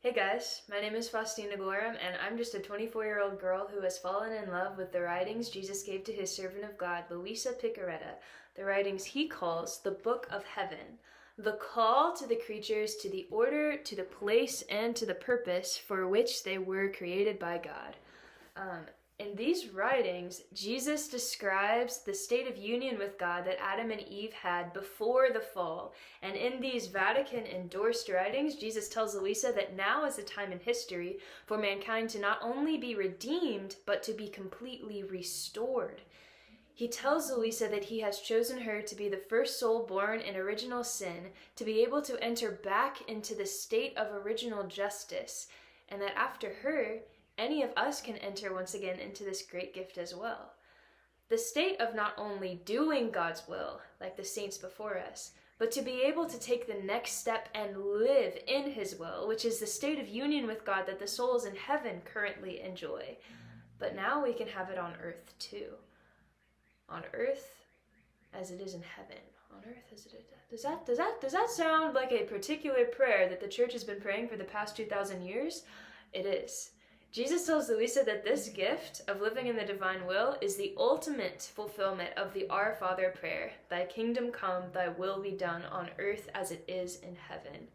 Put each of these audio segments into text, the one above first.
Hey guys, my name is Faustina, and I'm just a 24-year-old girl who has fallen in love with the writings Jesus gave to his servant of God, Luisa, the writings he calls the Book of Heaven, the call to the creatures to the order, to the place, and to the purpose for which they were created by God. In these writings, Jesus describes the state of union with God that Adam and Eve had before the fall. And in these Vatican-endorsed writings, Jesus tells Luisa that now is the time in history for mankind to not only be redeemed, but to be completely restored. He tells Luisa that he has chosen her to be the first soul born in original sin, to be able to enter back into the state of original justice, and that after her, any of us can enter once again into this great gift as well. The state of not only doing God's will, like the saints before us, but to be able to take the next step and live in his will, which is the state of union with God that the souls in heaven currently enjoy. But now we can have it on earth too. On earth as it is in heaven. On earth as it is. Does that sound like a particular prayer that the church has been praying for the past 2,000 years? It is. Jesus tells Luisa that this gift of living in the divine will is the ultimate fulfillment of the Our Father prayer. Thy kingdom come, thy will be done on earth as it is in heaven.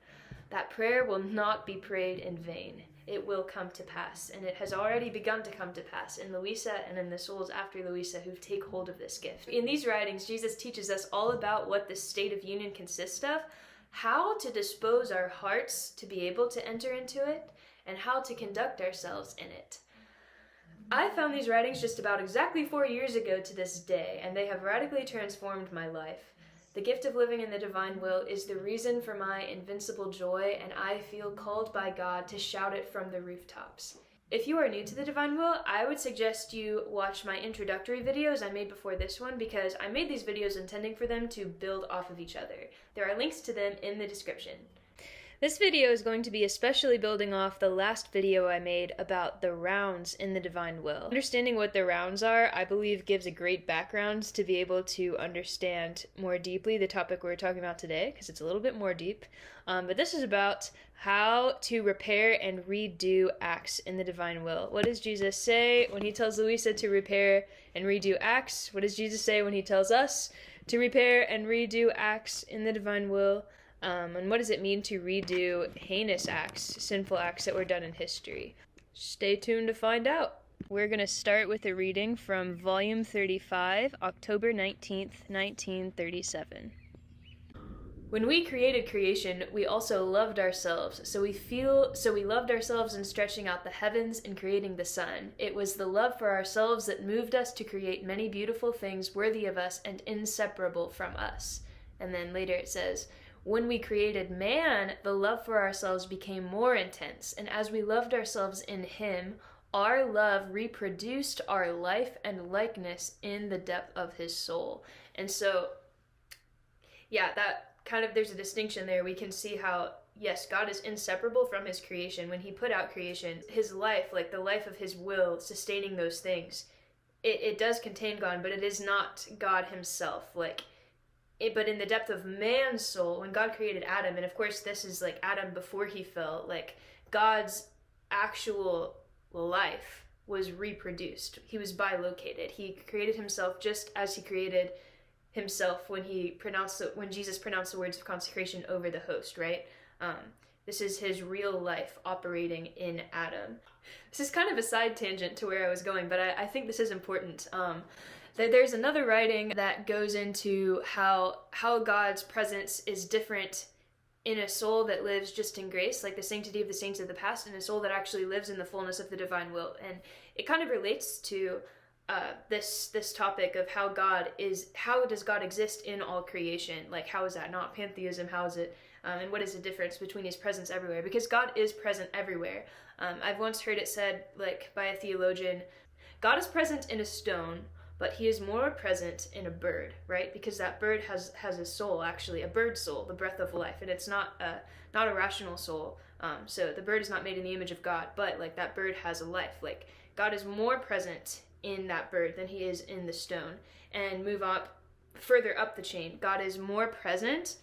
That prayer will not be prayed in vain. It will come to pass, and it has already begun to come to pass in Luisa and in the souls after Luisa who take hold of this gift. In these writings, Jesus teaches us all about what this state of union consists of, how to dispose our hearts to be able to enter into it, and how to conduct ourselves in it. I found these writings just about exactly 4 years ago to this day, and they have radically transformed my life. The gift of living in the divine will is the reason for my invincible joy, and I feel called by God to shout it from the rooftops. If you are new to the divine will, I would suggest you watch my introductory videos I made before this one, because I made these videos intending for them to build off of each other. There are links to them in the description. This video is going to be especially building off the last video I made about the rounds in the divine will. Understanding what the rounds are, I believe, gives a great background to be able to understand more deeply the topic we're talking about today, because it's a little bit more deep. But this is about how to repair and redo acts in the divine will. What does Jesus say when he tells Luisa to repair and redo acts? What does Jesus say when he tells us to repair and redo acts in the divine will? And what does it mean to redo heinous acts, sinful acts that were done in history? Stay tuned to find out. We're going to start with a reading from Volume 35, October 19th, 1937. When we created creation, we also loved ourselves. So we loved ourselves in stretching out the heavens and creating the sun. It was the love for ourselves that moved us to create many beautiful things worthy of us and inseparable from us. And then later it says, when we created man, the love for ourselves became more intense, and as we loved ourselves in him, our love reproduced our life and likeness in the depth of his soul. And so, yeah, that kind of, there's a distinction there. We can see how, yes, God is inseparable from his creation. When he put out creation, his life, like the life of his will, sustaining those things, it does contain God, but it is not God himself, but in the depth of man's soul, when God created Adam, and of course this is like Adam before he fell, like God's actual life was reproduced. He was bilocated. He created himself just as he created himself when Jesus pronounced the words of consecration over the host, right? This is his real life operating in Adam. This is kind of a side tangent to where I was going, but I think this is important. There's another writing that goes into how God's presence is different in a soul that lives just in grace, like the sanctity of the saints of the past, and a soul that actually lives in the fullness of the divine will. And it kind of relates to this topic of how does God exist in all creation? Like, how is that not pantheism? How is it? And what is the difference between his presence everywhere? Because God is present everywhere. I've once heard it said, like, by a theologian, God is present in a stone, but he is more present in a bird, right? Because that bird has a soul, actually, a bird soul, the breath of life, and it's not a rational soul. So the bird is not made in the image of God, but like that bird has a life. Like, God is more present in that bird than he is in the stone. And move up further up the chain, God is more present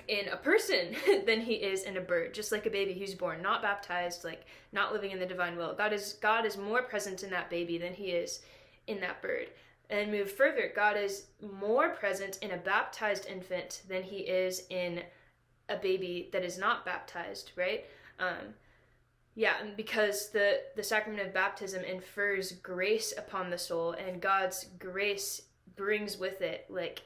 in a person than he is in a bird, just like a baby who's born, not baptized, like not living in the divine will. God is more present in that baby than he is in that bird. And move further, God is more present in a baptized infant than he is in a baby that is not baptized, right? Because the sacrament of baptism infers grace upon the soul, and God's grace brings with it like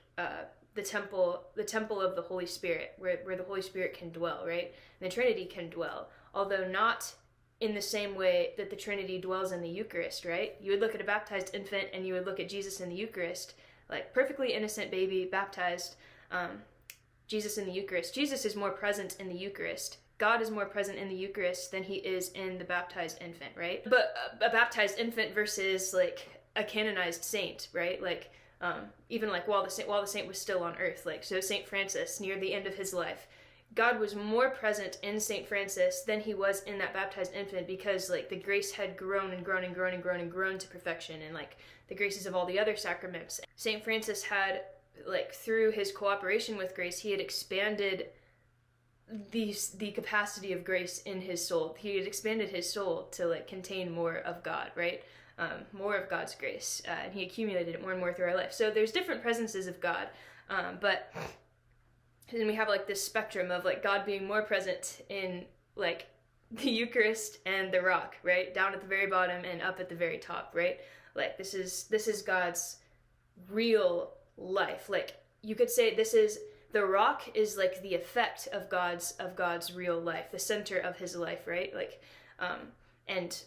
the temple of the Holy Spirit, where the Holy Spirit can dwell, right? And the Trinity can dwell, although not in the same way that the Trinity dwells in the Eucharist, right? You would look at a baptized infant and you would look at Jesus in the Eucharist, like perfectly innocent baby, baptized, Jesus in the Eucharist. Jesus is more present in the Eucharist. God is more present in the Eucharist than he is in the baptized infant, right? But a baptized infant versus like a canonized saint, right? Like even like while the saint was still on earth, like so Saint Francis near the end of his life, God was more present in Saint Francis than he was in that baptized infant, because like the grace had grown and grown and grown and grown and grown to perfection, and like the graces of all the other sacraments. Saint Francis had, like through his cooperation with grace, he had expanded the capacity of grace in his soul. He had expanded his soul to like contain more of God, right? More of God's grace, and he accumulated it more and more through our life. So there's different presences of God, but then we have like this spectrum of like God being more present in like the Eucharist and the rock, right? Down at the very bottom and up at the very top, right? Like this is God's real life. Like you could say the rock is like the effect of God's real life, the center of his life, right? Like and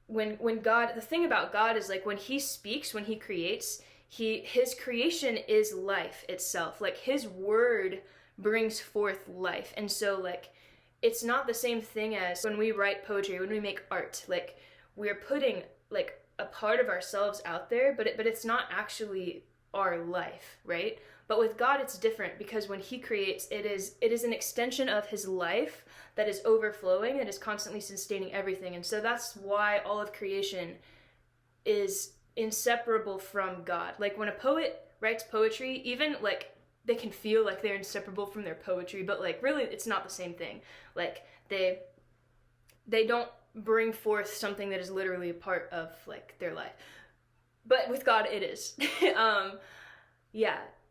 when God, the thing about God is like when he speaks, when he creates, his creation is life itself. Like his word brings forth life. And so like it's not the same thing as when we write poetry, when we make art. Like we're putting like a part of ourselves out there, but it's not actually our life, right? But with God it's different, because when he creates, it is an extension of his life that is overflowing, that is constantly sustaining everything. And so that's why all of creation is inseparable from God. Like when a poet writes poetry, even like they can feel like they're inseparable from their poetry, but like really it's not the same thing. Like they don't bring forth something that is literally a part of like their life. But with God it is.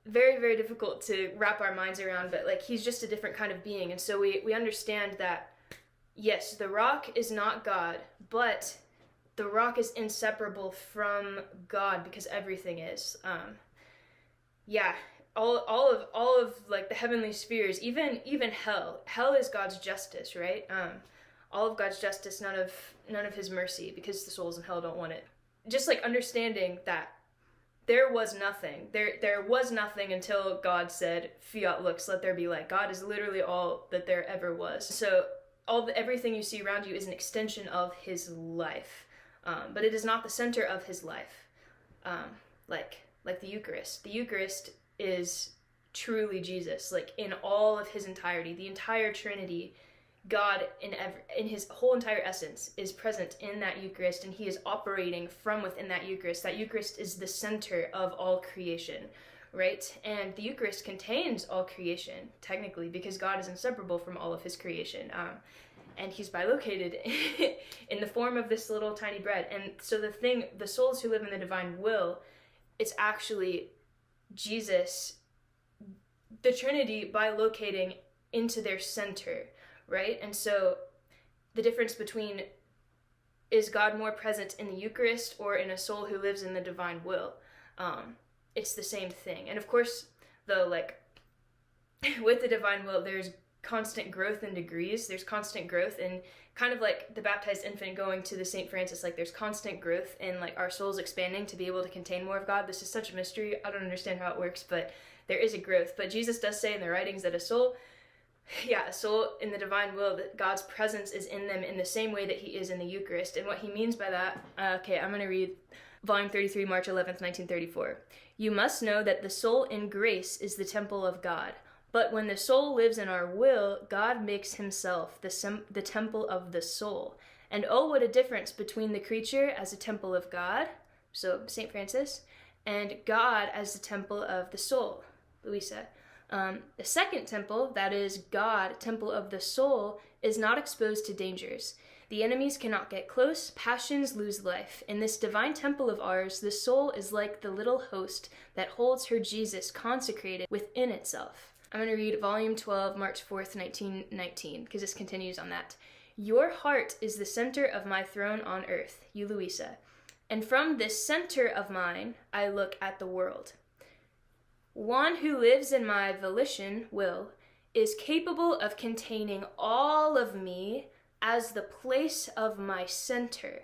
Very, very difficult to wrap our minds around, but like he's just a different kind of being. And so we understand that yes, the rock is not God, but the rock is inseparable from God, because everything is. All of like the heavenly spheres, even hell. Hell is God's justice, right? All of God's justice, none of his mercy, because the souls in hell don't want it. Just like understanding that there was nothing. There was nothing until God said, "Fiat lux, let there be light." God is literally all that there ever was. So everything you see around you is an extension of his life. But it is not the center of his life, like the Eucharist. The Eucharist is truly Jesus, like in all of his entirety. The entire Trinity, God in his whole entire essence is present in that Eucharist, and he is operating from within that Eucharist. That Eucharist is the center of all creation, right? And the Eucharist contains all creation, technically, because God is inseparable from all of his creation. And he's bilocated in the form of this little tiny bread. And so the souls who live in the divine will, it's actually Jesus, the Trinity bilocating into their center, right? And so the difference between, is God more present in the Eucharist or in a soul who lives in the divine will? It's the same thing. And of course, though, like with the divine will, there's constant growth in degrees. There's constant growth in kind of like the baptized infant going to the Saint Francis. Like there's constant growth in like our souls expanding to be able to contain more of God. This is such a mystery. I don't understand how it works, but there is a growth. But Jesus does say in the writings that a soul in the divine will, that God's presence is in them in the same way that he is in the Eucharist. And what he means by that, I'm going to read Volume 33, March 11th, 1934. "You must know that the soul in grace is the temple of God. But when the soul lives in our will, God makes himself the temple of the soul. And oh, what a difference between the creature as a temple of God," so St. Francis, "and God as the temple of the soul," Luisa. The second temple, that is God, temple of the soul, is not exposed to dangers. The enemies cannot get close, passions lose life. In this divine temple of ours, the soul is like the little host that holds her Jesus consecrated within itself. I'm going to read volume 12, March 4th, 1919, because this continues on that. Your heart is the center of my throne on earth, you Luisa. And from this center of mine, I look at the world. One who lives in my volition, will, is capable of containing all of me as the place of my center.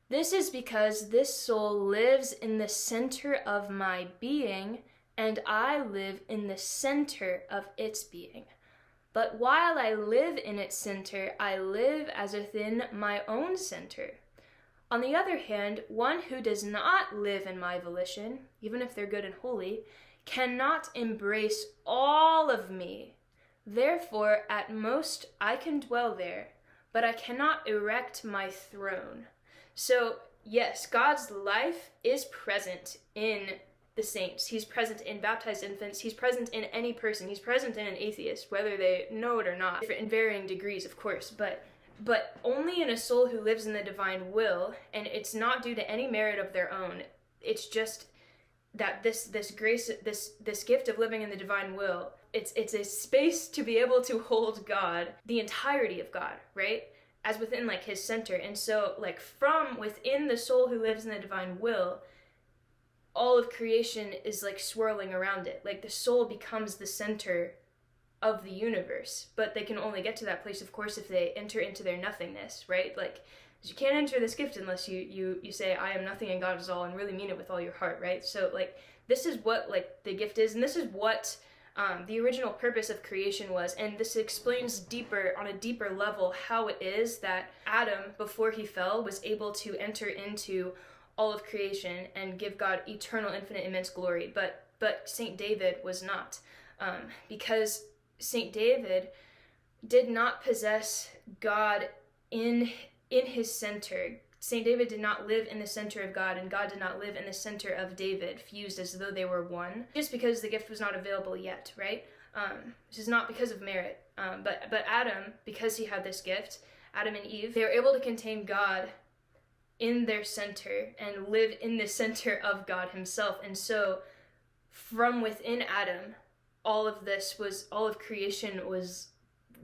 This is because this soul lives in the center of my being, and I live in the center of its being. But while I live in its center, I live as within my own center. On the other hand, one who does not live in my volition, even if they're good and holy, cannot embrace all of me. Therefore, at most, I can dwell there, but I cannot erect my throne. So, yes, God's life is present in the saints. He's present in baptized infants. He's present in any person. He's present in an atheist, whether they know it or not, in varying degrees, of course, but only in a soul who lives in the divine will, and it's not due to any merit of their own. It's just that this grace, this gift of living in the divine will, it's a space to be able to hold God, the entirety of God, right? As within like his center. And so like from within the soul who lives in the divine will, all of creation is like swirling around it. Like the soul becomes the center of the universe, but they can only get to that place, of course, if they enter into their nothingness, right? Like, you can't enter this gift unless you say, I am nothing and God is all, and really mean it with all your heart, right? So, like, this is what, like, the gift is, and this is what the original purpose of creation was, and this explains deeper, on a deeper level, how it is that Adam, before he fell, was able to enter into all of creation and give God eternal, infinite, immense glory, but Saint David was not, because Saint David did not possess God in his center. Saint David did not live in the center of God, and God did not live in the center of David, fused as though they were one, just because the gift was not available yet, right? This is not because of merit, but Adam, because he had this gift, Adam and Eve, they were able to contain God in their center and live in the center of God himself. And so from within Adam, all of creation was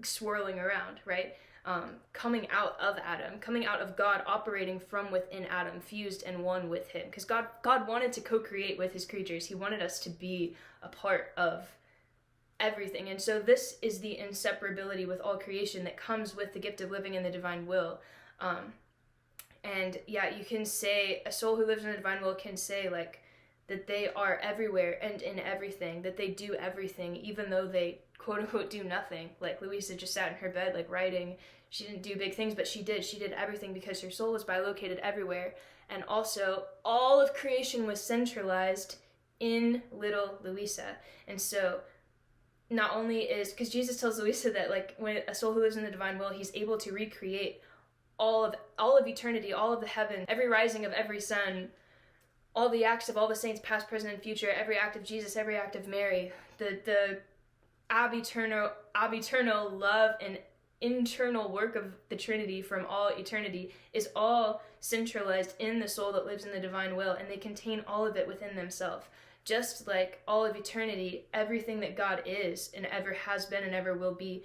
swirling around, right? Coming out of Adam, coming out of God, operating from within Adam, fused and one with him. Because God wanted to co-create with his creatures. He wanted us to be a part of everything. And so this is the inseparability with all creation that comes with the gift of living in the divine will. And yeah, you can say, a soul who lives in the divine will can say, like, that they are everywhere and in everything, that they do everything, even though they quote-unquote do nothing. Like, Luisa just sat in her bed, like, writing. She didn't do big things, but she did everything because her soul was bilocated everywhere. And also, all of creation was centralized in little Luisa. And so, not only is, because Jesus tells Luisa that, like, when a soul who lives in the divine will, he's able to recreate all of eternity, all of the heaven, every rising of every sun, all the acts of all the saints, past, present, and future, every act of Jesus, every act of Mary, the ab eternal love and internal work of the Trinity from all eternity is all centralized in the soul that lives in the divine will, and they contain all of it within themselves. Just like all of eternity, everything that God is and ever has been and ever will be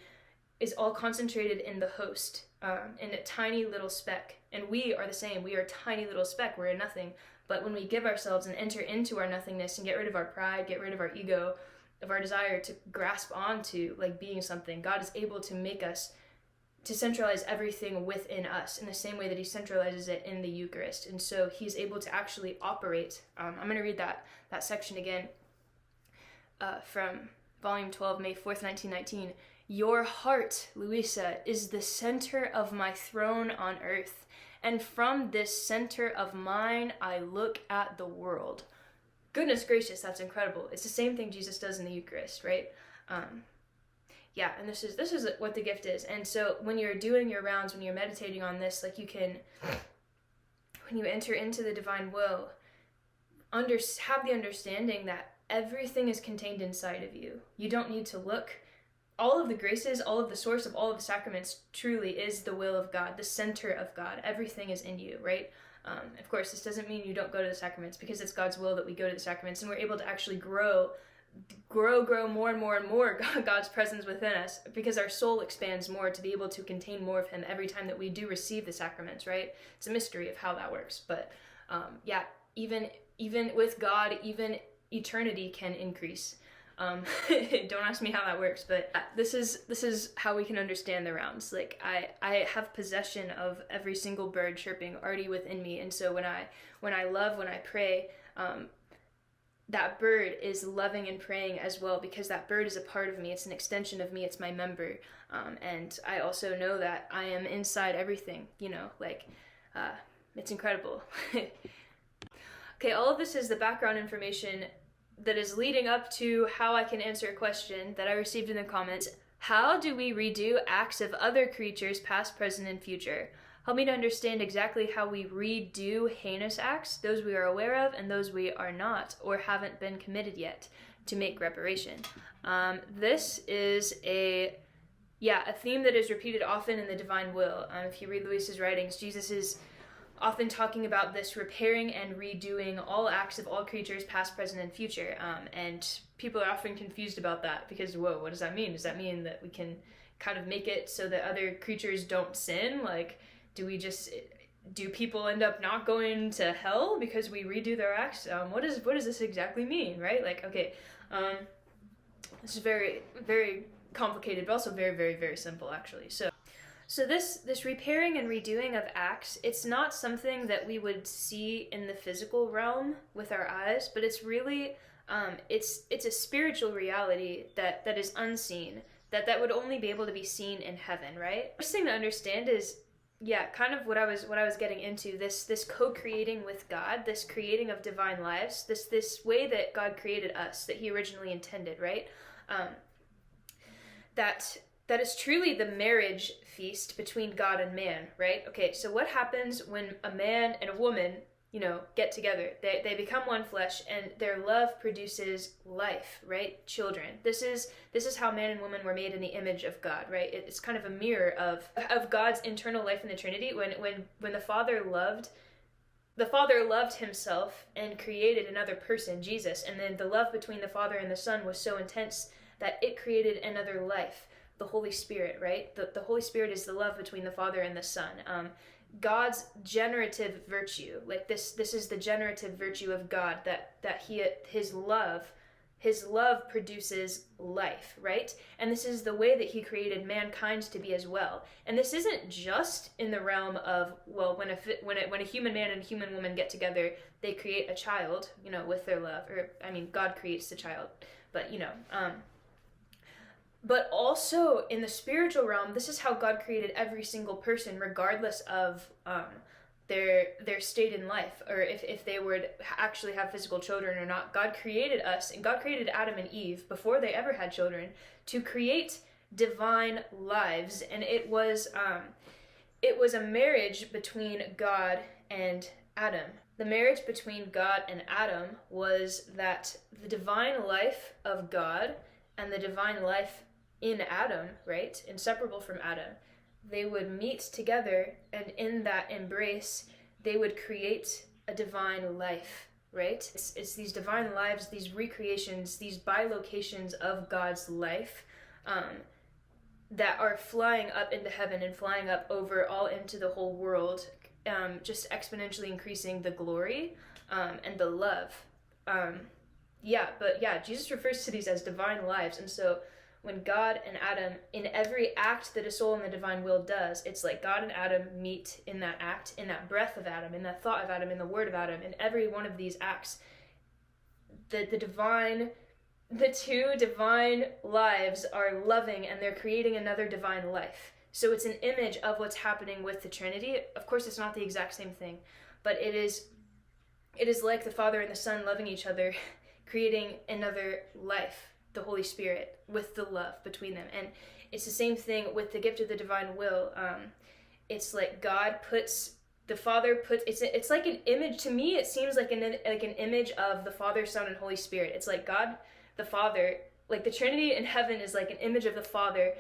is all concentrated in the host, in a tiny little speck. And we are the same. We are a tiny little speck. We're a nothing. But when we give ourselves and enter into our nothingness and get rid of our pride, get rid of our ego, of our desire to grasp onto like being something, God is able to make us, to centralize everything within us in the same way that he centralizes it in the Eucharist. And so he's able to actually operate. I'm going to read that section again from volume 12, May 4th, 1919. Your heart, Luisa, is the center of my throne on earth, and from this center of mine I look at the world. Goodness gracious, that's incredible. It's the same thing Jesus does in the Eucharist, right? Yeah, and this is what the gift is. And so when you're doing your rounds, when you're meditating on this, like you can, when you enter into the divine will, have the understanding that everything is contained inside of you. You don't need to look. All of the graces, all of the source of all of the sacraments truly is the will of God, the center of God. Everything is in you, right? Of course, this doesn't mean you don't go to the sacraments, because it's God's will that we go to the sacraments and we're able to actually grow more and more and more God's presence within us, because our soul expands more to be able to contain more of him every time that we do receive the sacraments, right? It's a mystery of how that works. But even with God, even eternity can increase. Don't ask me how that works, but this is how we can understand the rounds. Like I have possession of every single bird chirping already within me, and so when I pray, that bird is loving and praying as well, because that bird is a part of me. It's an extension of me. It's my member. And I also know that I am inside everything, it's incredible. Okay, all of this is the background information that is leading up to how I can answer a question that I received in the comments. How do we redo acts of other creatures, past, present, and future? Help me to understand exactly how we redo heinous acts, those we are aware of and those we are not or haven't been committed yet, to make reparation. This is a theme that is repeated often in the divine will. If you read Luisa's writings, Jesus is often talking about this repairing and redoing all acts of all creatures, past, present, and future. And people are often confused about that, because, whoa, what does that mean? Does that mean that we can kind of make it so that other creatures don't sin? Like, do people end up not going to hell because we redo their acts? What does this exactly mean, right? Like, okay, this is very, very complicated, but also very, very, very simple, actually. So this repairing and redoing of acts, it's not something that we would see in the physical realm with our eyes, but it's really, it's a spiritual reality that is unseen, that would only be able to be seen in heaven, right? First thing to understand is, kind of what I was getting into, this co-creating with God, this creating of divine lives, this way that God created us, that he originally intended, right? That is truly the marriage feast between God and man, right? Okay, so what happens when a man and a woman, get together? They become one flesh, and their love produces life, right? Children. This is how man and woman were made in the image of God, right? It's kind of a mirror of God's internal life in the Trinity. When the Father loved himself and created another person, Jesus, and then the love between the Father and the Son was so intense that it created another life, the Holy Spirit, right? The Holy Spirit is the love between the Father and the Son. God's generative virtue, like this is the generative virtue of God, that his love produces life, right? And this is the way that he created mankind to be as well. And this isn't just in the realm of, well, when a human man and a human woman get together, they create a child, with their love, or God creates the child, but also in the spiritual realm, this is how God created every single person, regardless of their state in life, or if they would actually have physical children or not. God created us, and God created Adam and Eve before they ever had children to create divine lives, and it was a marriage between God and Adam. The marriage between God and Adam was that the divine life of God and the divine life in Adam, right, inseparable from Adam, they would meet together, and in that embrace, they would create a divine life, right? It's these divine lives, these recreations, these bilocations of God's life that are flying up into heaven and flying up over all into the whole world, just exponentially increasing the glory and the love. Jesus refers to these as divine lives, and so when God and Adam, in every act that a soul in the divine will does, it's like God and Adam meet in that act, in that breath of Adam, in that thought of Adam, in the word of Adam. In every one of these acts, the two divine lives are loving, and they're creating another divine life. So it's an image of what's happening with the Trinity. Of course, it's not the exact same thing, but it is like the Father and the Son loving each other, creating another life, the Holy Spirit, with the love between them. And it's the same thing with the gift of the divine will. It's like God puts the Father puts, it's like an image, to me it seems like an image of the Father, Son, and Holy Spirit. It's like God the Father, like the Trinity in heaven is like an image of the Father,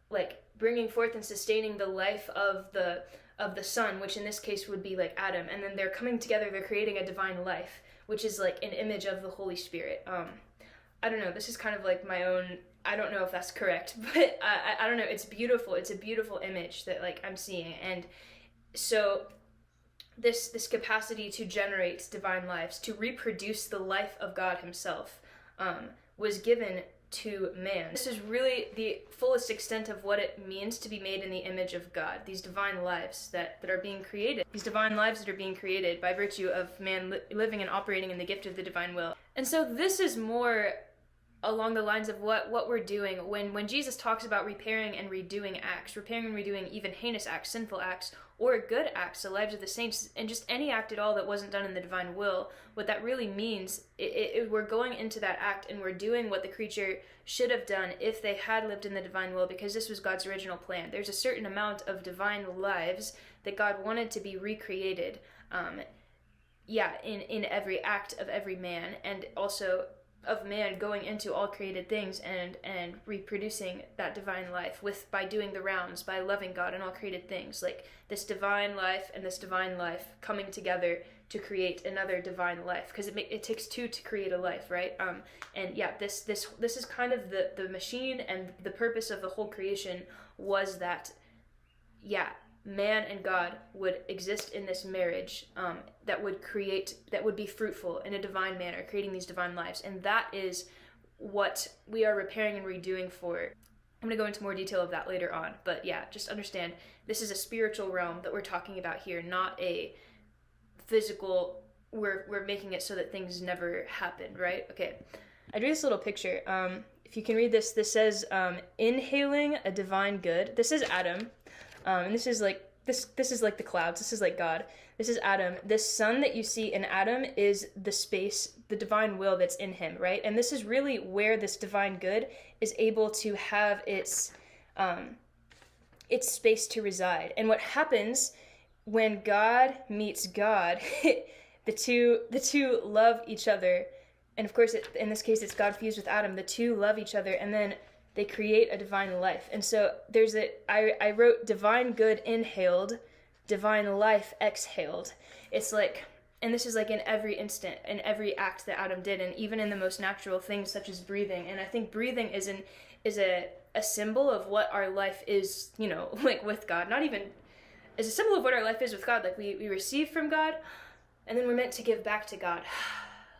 like bringing forth and sustaining the life of the Son, which in this case would be like Adam, and then they're coming together, they're creating a divine life, which is like an image of the Holy Spirit. I don't know, this is kind of like my own, I don't know if that's correct, but I don't know, it's beautiful. It's a beautiful image that like I'm seeing. And so this capacity to generate divine lives, to reproduce the life of God himself, was given to man. This is really the fullest extent of what it means to be made in the image of God. These divine lives that are being created. These divine lives that are being created by virtue of man living and operating in the gift of the divine will. And so this is more along the lines of what we're doing when Jesus talks about repairing and redoing acts, repairing and redoing even heinous acts, sinful acts, or good acts, the lives of the saints, and just any act at all that wasn't done in the divine will. What that really means, we're going into that act and we're doing what the creature should have done if they had lived in the divine will, because this was God's original plan. There's a certain amount of divine lives that God wanted to be recreated, in every act of every man, and also of man going into all created things and reproducing that divine life by doing the rounds, by loving God and all created things, like this divine life and this divine life coming together to create another divine life, because it takes two to create a life, right? This is kind of the machine, and the purpose of the whole creation was that man and God would exist in this marriage that would be fruitful in a divine manner, creating these divine lives. And that is what we are repairing and redoing for. I'm going to go into more detail of that later on. But just understand, this is a spiritual realm that we're talking about here, not a physical, we're making it so that things never happen, right? Okay. I drew this little picture. If you can read this says, inhaling a divine good. This is Adam. And this is like this is like the clouds. This is like God. This is Adam. This sun that you see in Adam is the space, the divine will that's in him, right? And this is really where this divine good is able to have its space to reside. And what happens when God meets God, the two love each other. And of course, in this case, it's God fused with Adam. The two love each other, and then they create a divine life. And so I wrote divine good inhaled, divine life exhaled. It's like, and this is like in every instant, in every act that Adam did, and even in the most natural things such as breathing. And I think breathing is a symbol of what our life is, like with God. Not even as a symbol of what our life is with God. Like we receive from God, and then we're meant to give back to God.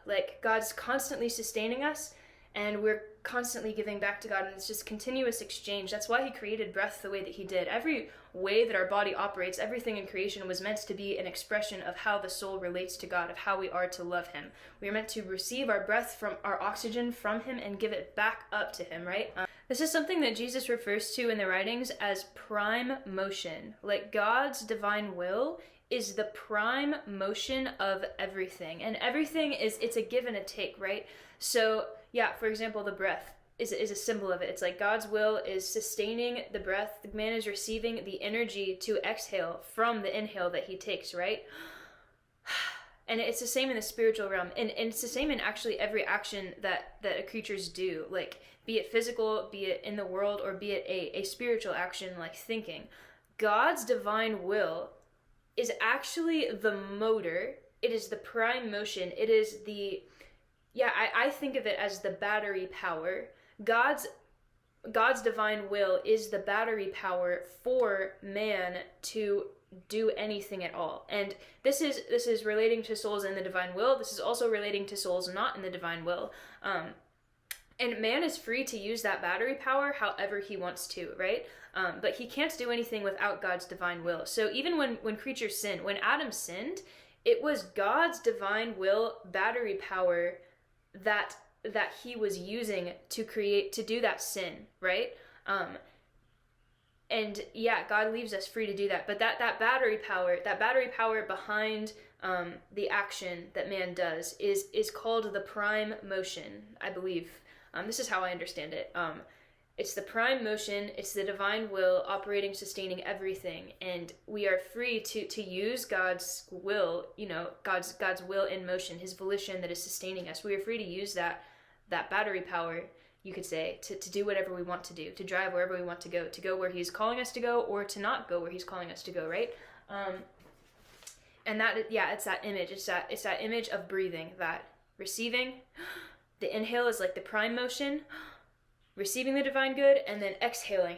Like God's constantly sustaining us, and we're constantly giving back to God, and it's just continuous exchange. That's why he created breath the way that he did. Every way that our body operates, everything in creation was meant to be an expression of how the soul relates to God, of how we are to love him. We are meant to receive our breath from our oxygen from him and give it back up to him, right? This is something that Jesus refers to in the writings as prime motion. Like God's divine will is the prime motion of everything, and everything it's a give and a take, right? So for example, the breath is a symbol of it. It's like God's will is sustaining the breath. The man is receiving the energy to exhale from the inhale that he takes, right? And it's the same in the spiritual realm. And it's the same in actually every action that creatures do, like be it physical, be it in the world, or be it a spiritual action like thinking. God's divine will is actually the motor. It is the prime motion. It is the I think of it as the battery power. God's divine will is the battery power for man to do anything at all. And this is relating to souls in the divine will. This is also relating to souls not in the divine will. And man is free to use that battery power however he wants to, right? But he can't do anything without God's divine will. So even when creatures sin, when Adam sinned, it was God's divine will battery power that he was using to do that sin, right? God leaves us free to do that. But that battery power behind the action that man does is called the prime motion, I believe. This is how I understand it. It's the prime motion, it's the divine will operating, sustaining everything, and we are free to use God's will, God's will in motion, his volition that is sustaining us. We are free to use that battery power, you could say, to do whatever we want to do, to drive wherever we want to go where he's calling us to go, or to not go where he's calling us to go, right? And that, it's that image. It's that image of breathing, that receiving. The inhale is like the prime motion, receiving the divine good, and then exhaling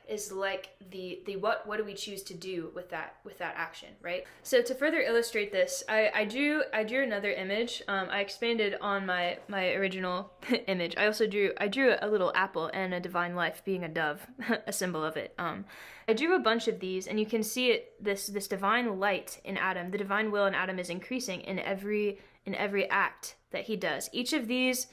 is like the what do we choose to do with that action, right? So to further illustrate this, I drew another image. I expanded on my original image. I drew a little apple and a divine life being a dove, a symbol of it. I drew a bunch of these, and you can see it. This divine light in Adam, the divine will in Adam, is increasing in every act that he does. Each of these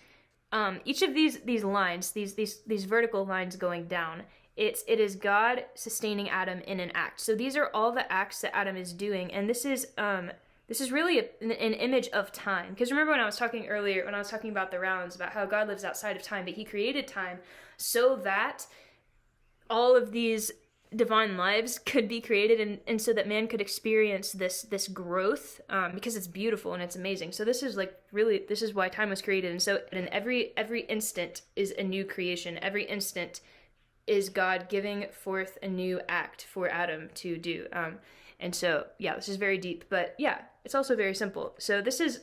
lines, these vertical lines going down, it is God sustaining Adam in an act. So these are all the acts that Adam is doing, and this is really an image of time. Because remember when I was talking earlier, when I was talking about the rounds, about how God lives outside of time, but he created time so that all of these divine lives could be created, and so that man could experience this growth, because it's beautiful and it's amazing. So this is why time was created. And so in every instant is a new creation. Every instant is God giving forth a new act for Adam to do. And so this is very deep, but it's also very simple. So this is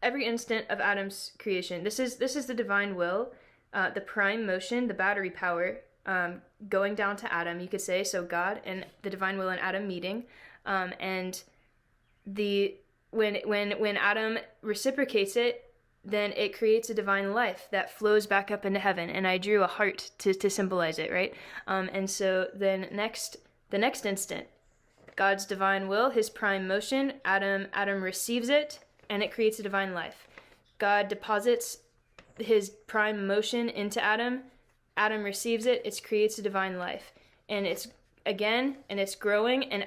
every instant of Adam's creation. This is the divine will, the prime motion, the battery power, going down to Adam, you could say. So God and the divine will and Adam meeting, and when Adam reciprocates it, then it creates a divine life that flows back up into heaven. And I drew a heart to symbolize it, right? And so then the next instant, God's divine will, his prime motion, Adam receives it, and it creates a divine life. God deposits his prime motion into Adam receives it, it creates a divine life. And it's growing, and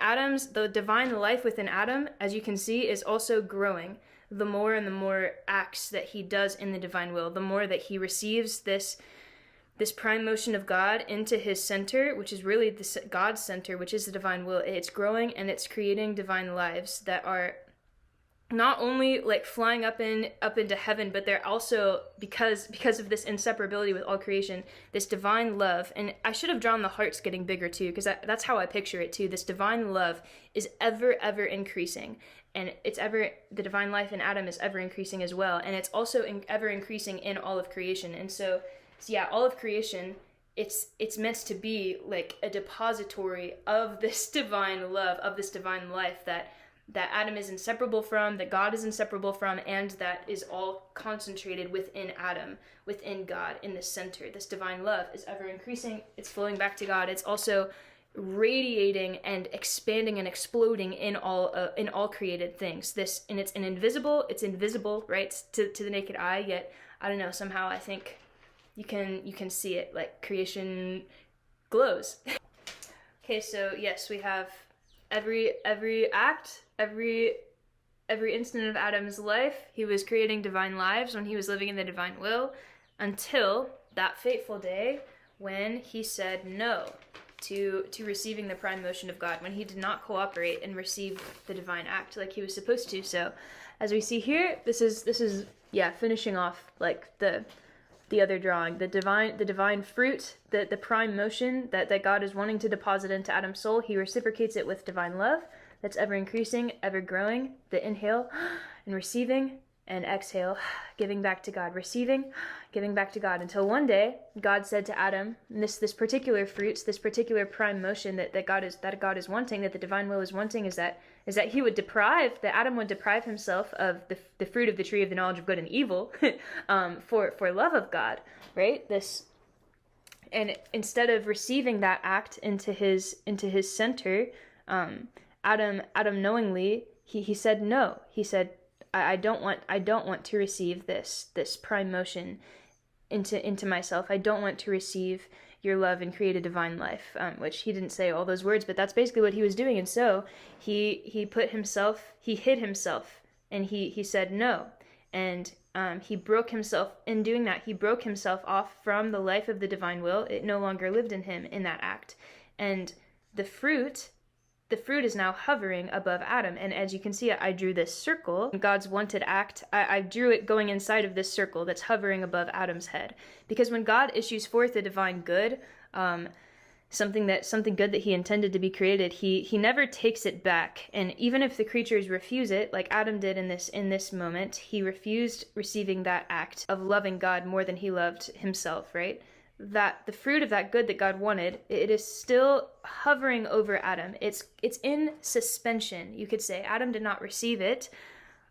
the divine life within Adam, as you can see, is also growing. The more and the more acts that he does in the divine will, the more that he receives this prime motion of God into his center, which is really God's center, which is the divine will. It's growing, and it's creating divine lives that are not only like flying up into heaven, but they're also, because of this inseparability with all creation, this divine love. And I should have drawn the hearts getting bigger too, because that's how I picture it too. This divine love is ever increasing, and the divine life in Adam is ever increasing as well, and it's also ever increasing in all of creation. And so all of creation, it's meant to be like a depository of this divine love, of this divine life that Adam is inseparable from, that God is inseparable from, and that is all concentrated within Adam, within God, in the center. This divine love is ever increasing. It's flowing back to God. It's also radiating and expanding and exploding in all created things. And it's invisible, right, to the naked eye. Yet I don't know. Somehow I think you can see it. Like creation glows. Okay, so yes, we have every act, every instant of Adam's life, he was creating divine lives when he was living in the divine will, until that fateful day when he said no to receiving the prime motion of God, when he did not cooperate and receive the divine act like he was supposed to. So as we see here, this is finishing off like the other drawing, the divine fruit, the prime motion that God is wanting to deposit into Adam's soul. He reciprocates it with divine love that's ever increasing, ever growing. The inhale and receiving, and exhale, giving back to God, receiving, giving back to God, until one day God said to Adam, this particular fruits, this particular prime motion that God is wanting, that the divine will is wanting, is that that Adam would deprive himself of the fruit of the tree of the knowledge of good and evil for love of God, right? And instead of receiving that act into his center, Adam knowingly he said no. He said, I don't want to receive this prime motion into myself. I don't want to receive your love and create a divine life, which he didn't say all those words, but that's basically what he was doing. And so he hid himself, and he said no. And he broke himself, in doing that, he broke himself off from the life of the divine will. It no longer lived in him in that act. And the fruit is now hovering above Adam. And as you can see, I drew this circle. God's wanted act, I drew it going inside of this circle that's hovering above Adam's head. Because when God issues forth a divine good, something good that he intended to be created, he never takes it back. And even if the creatures refuse it, like Adam did in this moment, he refused receiving that act of loving God more than he loved himself, right? That the fruit of that good that God wanted, it is still hovering over Adam. It's in suspension, you could say. Adam did not receive it,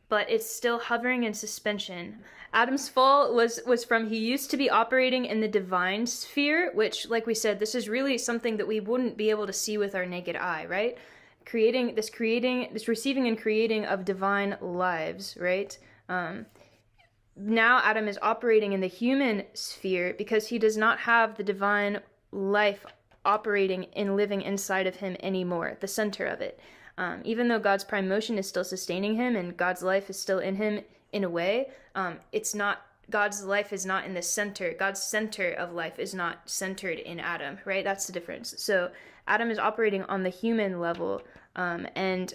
but it's still hovering in suspension. Adam's fall was from, he used to be operating in the divine sphere, which, like we said, this is really something that we wouldn't be able to see with our naked eye, right? This receiving and creating of divine lives, right? Now Adam is operating in the human sphere because he does not have the divine life operating and living inside of him anymore, the center of it. Even though God's prime motion is still sustaining him and God's life is still in him in a way, it's not, God's life is not in the center. God's center of life is not centered in Adam, right? That's the difference. So Adam is operating on the human level, and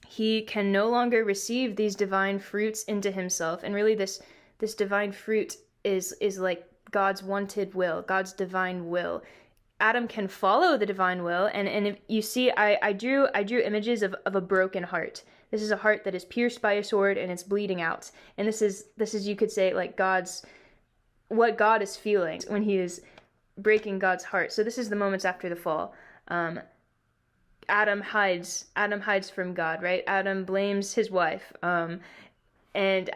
he can no longer receive these divine fruits into himself. And really this divine fruit is like God's wanted will, God's divine will. Adam can follow the divine will, and if you see, I drew images of a broken heart. This is a heart that is pierced by a sword and it's bleeding out. And this is you could say like what God is feeling when he is breaking God's heart. So this is the moments after the fall. Adam hides from God, right? Adam blames his wife, and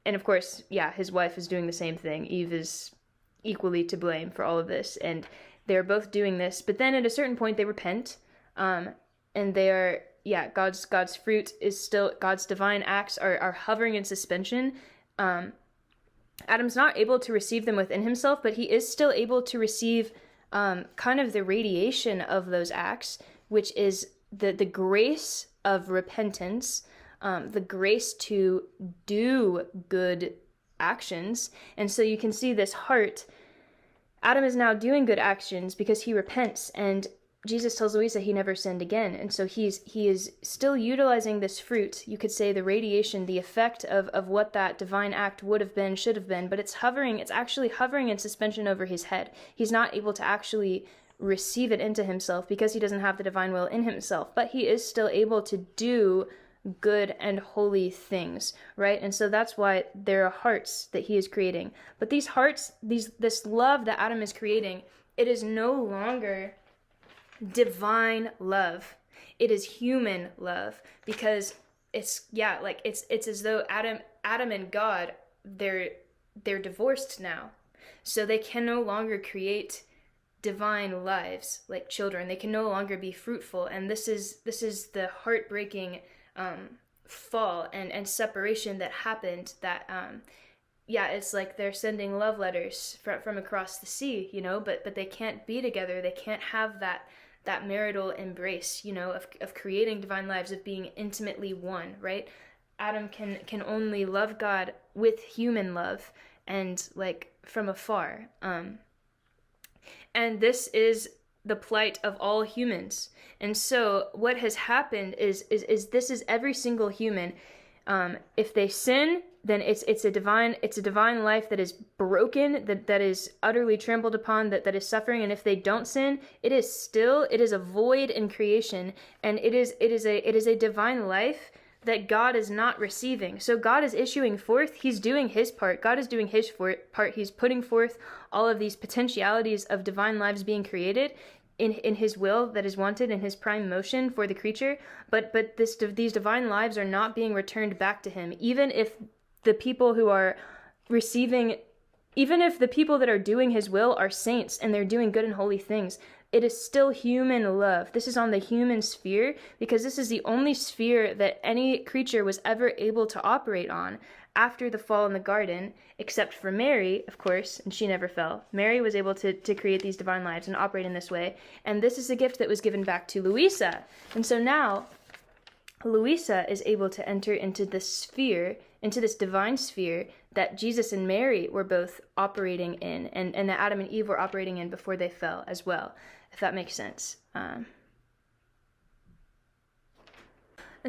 of course, yeah, his wife is doing the same thing. Eve is equally to blame for all of this, and they're both doing this. But then at a certain point, they repent, and they are, yeah, God's fruit is still, God's divine acts are hovering in suspension. Adam's not able to receive them within himself, but he is still able to receive kind of the radiation of those acts, which is the grace of repentance, the grace to do good actions. And so you can see this heart. Adam is now doing good actions because he repents, and Jesus tells Luisa he never sinned again. And so he is still utilizing this fruit, you could say the radiation, the effect of what that divine act would have been, should have been, but it's actually hovering in suspension over his head. He's not able to actually receive it into himself because he doesn't have the divine will in himself, but he is still able to do good and holy things, right? And so that's why there are hearts that he is creating. But these hearts, this love that Adam is creating, it is no longer divine love. It is human love, because it's as though Adam and God, they're divorced now. So they can no longer create divine lives like children. They can no longer be fruitful. And this is the heartbreaking fall and separation that happened, that it's like they're sending love letters from across the sea, but they can't be together. They can't have that marital embrace, of creating divine lives, of being intimately one, right? Adam can only love God with human love and like from afar. And this is the plight of all humans. And so what has happened is this is every single human. If they sin, then it's a divine life that is broken, that is utterly trampled upon, that is suffering. And if they don't sin, it is a void in creation, and it is a divine life that God is not receiving. So God is issuing forth, he's doing his part. God is doing his part. He's putting forth all of these potentialities of divine lives being created in his will that is wanted, in his prime motion for the creature. But these divine lives are not being returned back to him. Even if the people who are receiving, even if the people that are doing his will are saints and they're doing good and holy things, it is still human love. This is on the human sphere, because this is the only sphere that any creature was ever able to operate on after the fall in the garden, except for Mary, of course, and she never fell. Mary was able to create these divine lives and operate in this way, and this is a gift that was given back to Luisa. And so now Luisa is able to enter into this sphere, into this divine sphere that Jesus and Mary were both operating in, and that Adam and Eve were operating in before they fell as well, if that makes sense. And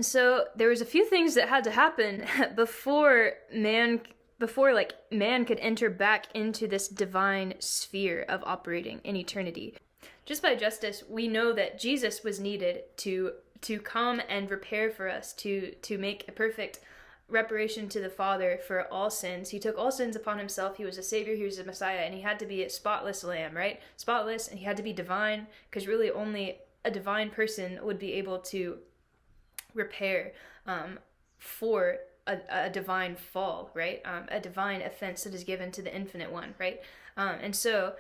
so there was a few things that had to happen before man could enter back into this divine sphere of operating in eternity. Just by justice, we know that Jesus was needed to come and repair for us, to make a perfect reparation to the Father for all sins. He took all sins upon himself. He was a Savior, he was a Messiah, and he had to be a spotless lamb, right? Spotless, and he had to be divine, because really only a divine person would be able to repair for a divine fall, right? A divine offense that is given to the infinite one, right? And so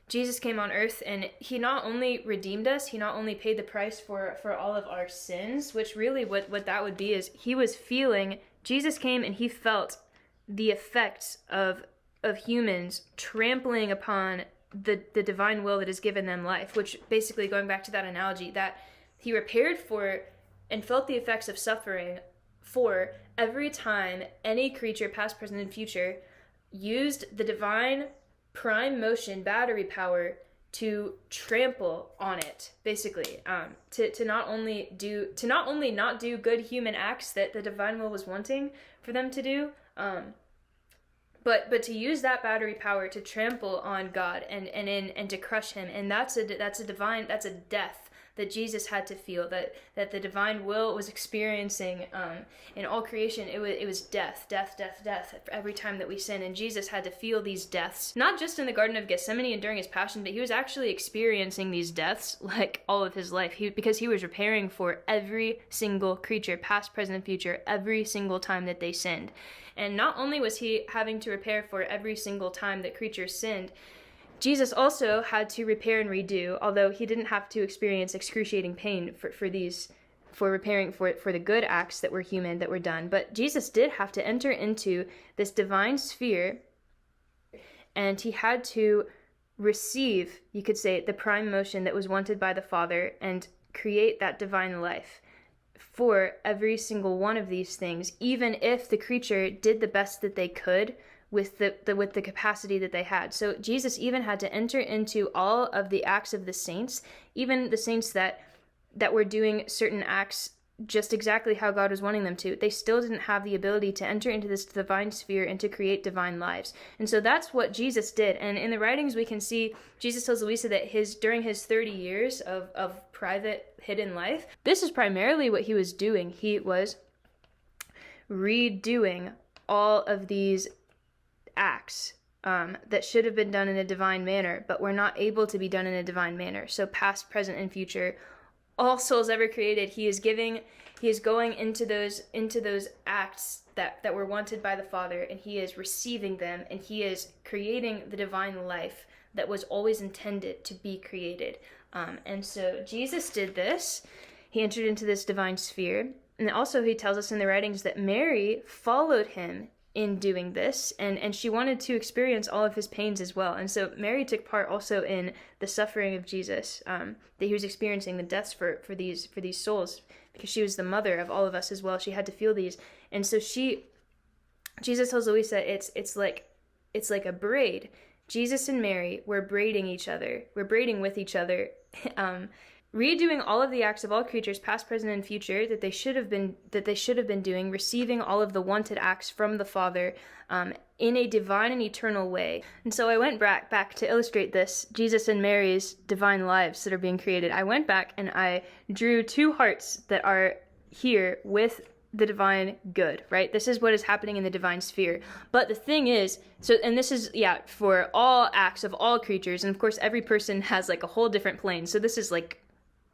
Jesus came on earth, and he not only redeemed us, he not only paid the price for all of our sins, which really what that would be is Jesus came and he felt the effects of humans trampling upon the divine will that has given them life, which basically, going back to that analogy, that he repaired for and felt the effects of suffering for every time any creature, past, present, and future, used the divine prime motion battery power to trample on it, basically, to not only not do good human acts that the divine will was wanting for them to do, but to use that battery power to trample on God and to crush him. And that's a death that Jesus had to feel, that the divine will was experiencing in all creation. It was death every time that we sin, and Jesus had to feel these deaths, not just in the Garden of Gethsemane and during his passion, but he was actually experiencing these deaths like all of his life, because he was repairing for every single creature, past, present, and future, every single time that they sinned. And not only was he having to repair for every single time that creatures sinned, Jesus also had to repair and redo, although he didn't have to experience excruciating pain for repairing for the good acts that were human, that were done. But Jesus did have to enter into this divine sphere, and he had to receive, you could say, the prime motion that was wanted by the Father and create that divine life for every single one of these things, even if the creature did the best that they could with the capacity that they had. So Jesus even had to enter into all of the acts of the saints, even the saints that were doing certain acts just exactly how God was wanting them to. They still didn't have the ability to enter into this divine sphere and to create divine lives. And so that's what Jesus did. And in the writings we can see Jesus tells Luisa that during his 30 years of private hidden life, this is primarily what he was doing. He was redoing all of these acts that should have been done in a divine manner, but were not able to be done in a divine manner. So past, present, and future, all souls ever created, he is going into those acts that were wanted by the Father, and he is receiving them, and he is creating the divine life that was always intended to be created. And so Jesus did this. He entered into this divine sphere. And also he tells us in the writings that Mary followed him in doing this, and she wanted to experience all of his pains as well. And so Mary took part also in the suffering of Jesus, that he was experiencing, the deaths for these souls, because she was the mother of all of us as well. She had to feel these. And so Jesus tells Luisa, it's like a braid. Jesus and Mary were braiding each other. We're braiding with each other, redoing all of the acts of all creatures, past, present, and future, that they should have been doing, receiving all of the wanted acts from the Father, in a divine and eternal way. And so I went back to illustrate this, Jesus and Mary's divine lives that are being created. I went back and I drew two hearts that are here with the divine good, right? This is what is happening in the divine sphere. But the thing is, and this is, for all acts of all creatures, and of course every person has like a whole different plane, so this is like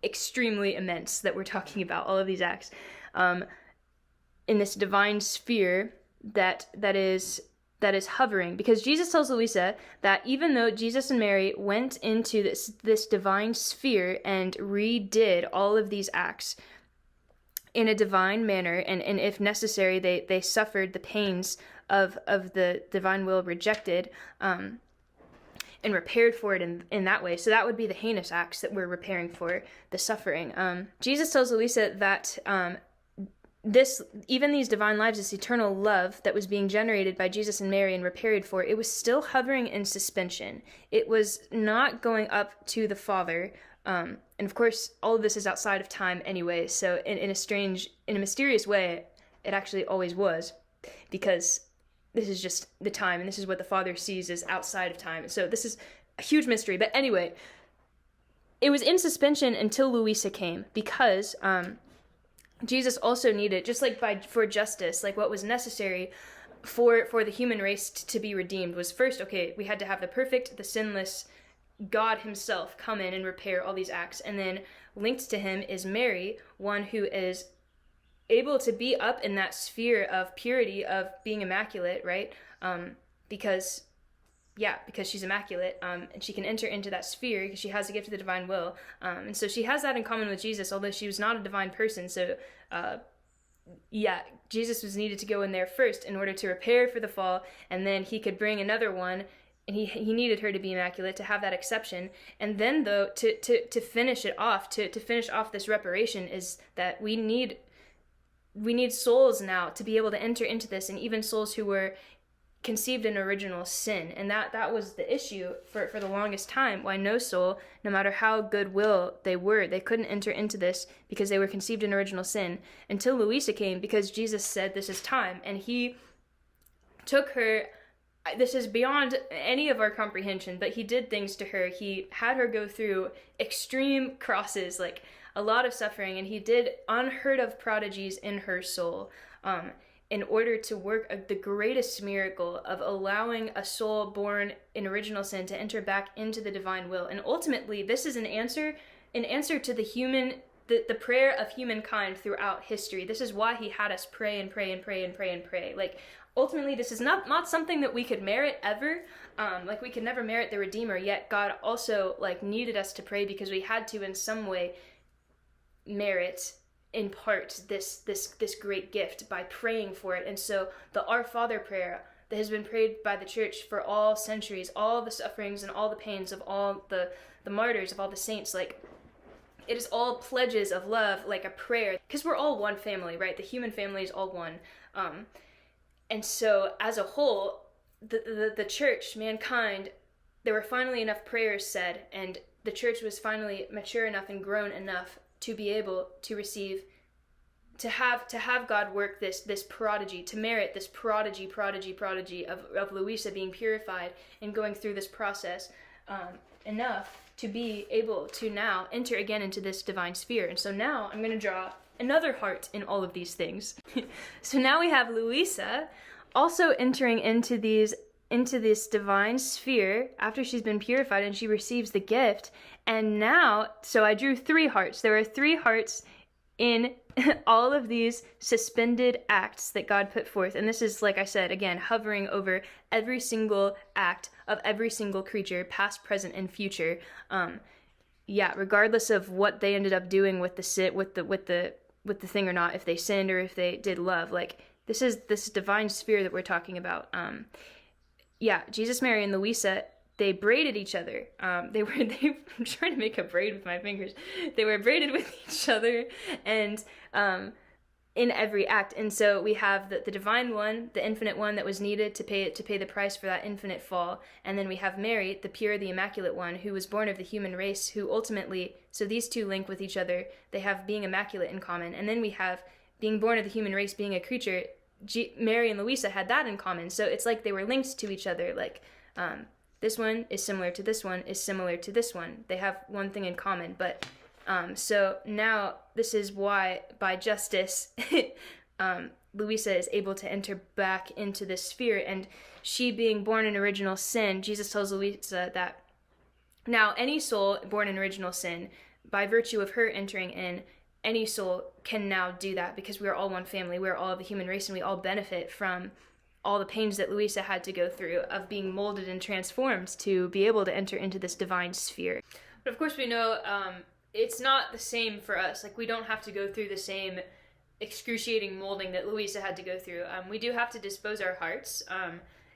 extremely immense that we're talking about, all of these acts, in this divine sphere that is hovering. Because Jesus tells Luisa that even though Jesus and Mary went into this divine sphere and redid all of these acts in a divine manner, and if necessary, they suffered the pains of the divine will rejected, and repaired for it in that way. So that would be the heinous acts that we're repairing for, the suffering. Jesus tells Luisa that even these divine lives, this eternal love that was being generated by Jesus and Mary and repaired for, it was still hovering in suspension. It was not going up to the Father. And of course, all of this is outside of time anyway. So in a mysterious way, it actually always was, because this is just the time, and this is what the Father sees as outside of time. So this is a huge mystery. But anyway, it was in suspension until Luisa came, because Jesus also needed, just like for justice, like what was necessary for the human race to be redeemed was first, okay, we had to have the perfect, the sinless God himself come in and repair all these acts. And then linked to him is Mary, one who is able to be up in that sphere of purity, of being immaculate, right? Because she's immaculate, and she can enter into that sphere because she has the gift of the divine will. And so she has that in common with Jesus, although she was not a divine person. So, Jesus was needed to go in there first in order to repair for the fall, and then he could bring another one, and he needed her to be immaculate to have that exception. And then, though, to finish it off, to finish off this reparation, is that we need souls now to be able to enter into this, and even souls who were conceived in original sin. And that was the issue for the longest time, why no soul, no matter how goodwill they were, they couldn't enter into this because they were conceived in original sin, until Luisa came, because Jesus said this is time. And he took her, this is beyond any of our comprehension, but he did things to her. He had her go through extreme crosses, like a lot of suffering, and he did unheard of prodigies in her soul, in order to work the greatest miracle of allowing a soul born in original sin to enter back into the divine will. And ultimately, this is an answer to the prayer of humankind throughout history. This is why he had us pray and pray and pray and pray and pray. Like, ultimately, this is not something that we could merit ever. Like, we could never merit the Redeemer, yet God also, like, needed us to pray because we had to, in some way, merit in part this great gift by praying for it. And so the Our Father prayer that has been prayed by the church for all centuries, all the sufferings and all the pains of all the martyrs, of all the saints, like, it is all pledges of love, like a prayer, because we're all one family, right? The human family is all one. And so as a whole, the church, mankind, there were finally enough prayers said, and the church was finally mature enough and grown enough to be able to receive, to have God work this prodigy, to merit this prodigy of Luisa being purified and going through this process, enough to be able to now enter again into this divine sphere. And so now I'm going to draw another heart in all of these things. So now we have Luisa also entering into this divine sphere after she's been purified and she receives the gift. And now, so I drew 3 hearts. There are 3 hearts in all of these suspended acts that God put forth. And this is, like I said, again, hovering over every single act of every single creature, past, present, and future. Regardless of what they ended up doing with the thing or not, if they sinned or if they did love, like, this is this divine sphere that we're talking about. Jesus, Mary, and Luisa, they braided each other. I'm trying to make a braid with my fingers. They were braided with each other, and in every act. And so we have the divine one, the infinite one that was needed to pay the price for that infinite fall. And then we have Mary, the pure, the immaculate one, who was born of the human race, who ultimately, so these two link with each other. They have being immaculate in common. And then we have being born of the human race, being a creature. Mary and Luisa had that in common. So it's like they were linked to each other. Like, this one is similar to this one, is similar to this one. They have one thing in common. But so now this is why, by justice, Luisa is able to enter back into this sphere. And she being born in original sin, Jesus tells Luisa that now any soul born in original sin, by virtue of her entering in, any soul can now do that, because we are all one family. We are all of the human race, and we all benefit from all the pains that Luisa had to go through of being molded and transformed to be able to enter into this divine sphere. But of course we know it's not the same for us. Like, we don't have to go through the same excruciating molding that Luisa had to go through. We do have to dispose our hearts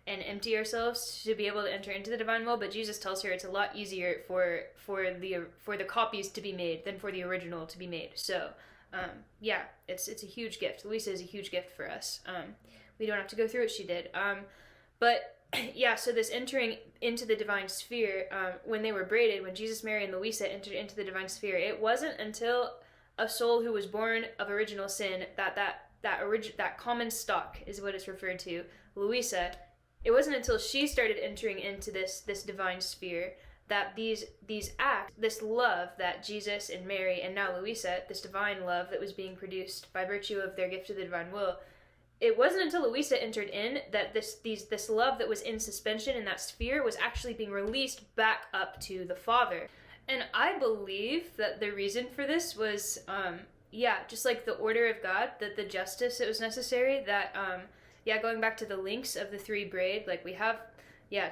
and empty ourselves to be able to enter into the divine will, but Jesus tells her it's a lot easier for the copies to be made than for the original to be made. So Yeah, it's a huge gift. Luisa is a huge gift for us. We don't have to go through what she did. But yeah, so this entering into the divine sphere, when they were braided, when Jesus, Mary, and Luisa entered into the divine sphere, it wasn't until a soul who was born of original sin, that common stock is what it's referred to, Luisa. It wasn't until she started entering into this divine sphere that these acts, this love that Jesus and Mary and now Luisa, this divine love that was being produced by virtue of their gift of the divine will, it wasn't until Luisa entered in that this love that was in suspension in that sphere was actually being released back up to the Father. And I believe that the reason for this was, just like the order of God, that the justice that was necessary, that, going back to the links of the three braid, like we have,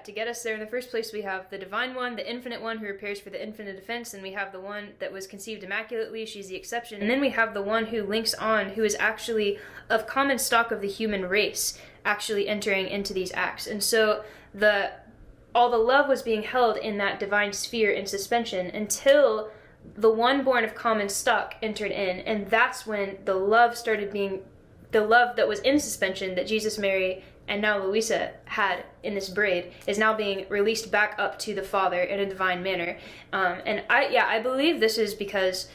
to get us there in the first place, we have the divine one, the infinite one who repairs for the infinite defense, and we have the one that was conceived immaculately, she's the exception, and then we have the one who links on, who is actually of common stock of the human race, actually entering into these acts. And so all the love was being held in that divine sphere in suspension until the one born of common stock entered in, and that's when the love that was in suspension that Jesus, Mary, and now Luisa had in this braid is now being released back up to the Father in a divine manner. And I believe this is because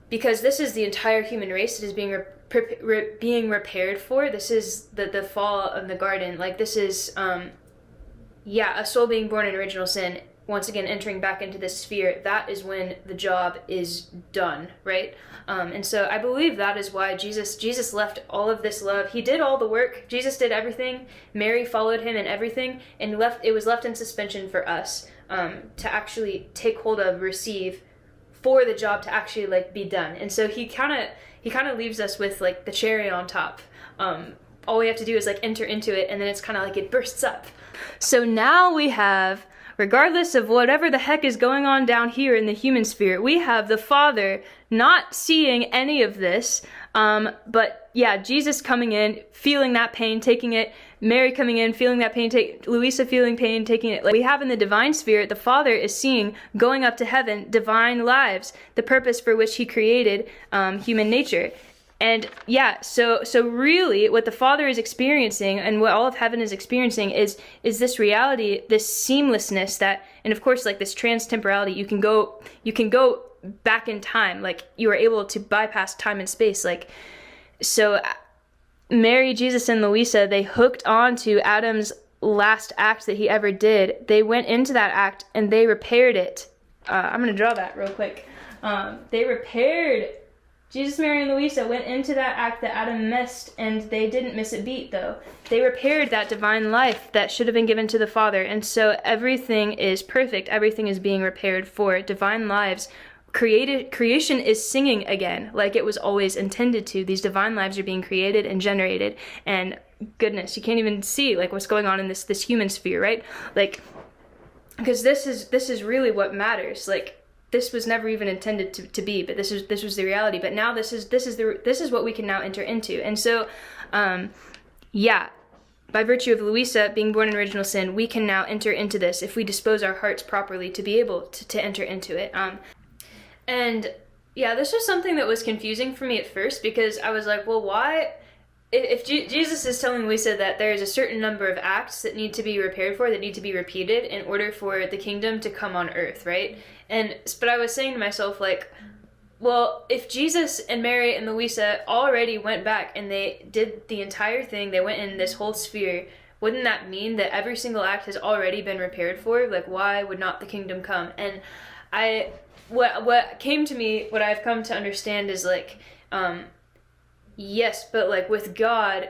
this is the entire human race that is being repaired for. This is the fall of the garden. Like this is, a soul being born in original sin, once again entering back into this sphere. That is when the job is done, right? And so I believe that is why Jesus left all of this love. He did all the work. Jesus did everything. Mary followed him in everything, and it was left in suspension for us to actually take hold of, receive, for the job to actually like be done. And so he kind of leaves us with like the cherry on top. All we have to do is like enter into it, and then it's kind of like it bursts up. So now we have, regardless of whatever the heck is going on down here in the human sphere, we have the Father not seeing any of this, but Jesus coming in, feeling that pain, taking it, Mary coming in, feeling that pain, Luisa feeling pain, taking it. Like we have in the divine sphere, the Father is seeing, going up to heaven, divine lives, the purpose for which he created human nature. And so really what the Father is experiencing and what all of heaven is experiencing is this reality, this seamlessness that, and of course like this trans-temporality, you can go back in time, like you are able to bypass time and space. Like, so Mary, Jesus, and Luisa, they hooked on to Adam's last act that he ever did. They went into that act and they repaired it. I'm going to draw that real quick. They repaired Jesus, Mary, and Luisa went into that act that Adam missed, and they didn't miss a beat, though. They repaired that divine life that should have been given to the Father, and so everything is perfect. Everything is being repaired for divine lives. Creation is singing again, like it was always intended to. These divine lives are being created and generated, and goodness, you can't even see like what's going on in this human sphere, right? Like, because this is really what matters. Like, this was never even intended to be, but this was the reality. But now this is what we can now enter into. And so, by virtue of Luisa being born in original sin, we can now enter into this if we dispose our hearts properly to be able to enter into it. This was something that was confusing for me at first, because I was like, well, why? If Jesus is telling Luisa that there is a certain number of acts that need to be repaired for, that need to be repeated in order for the kingdom to come on earth, right? But I was saying to myself, like, well, if Jesus and Mary and Luisa already went back and they did the entire thing, they went in this whole sphere, wouldn't that mean that every single act has already been repaired for? Like, why would not the kingdom come? And what came to me, what I've come to understand is like, yes, but like with God,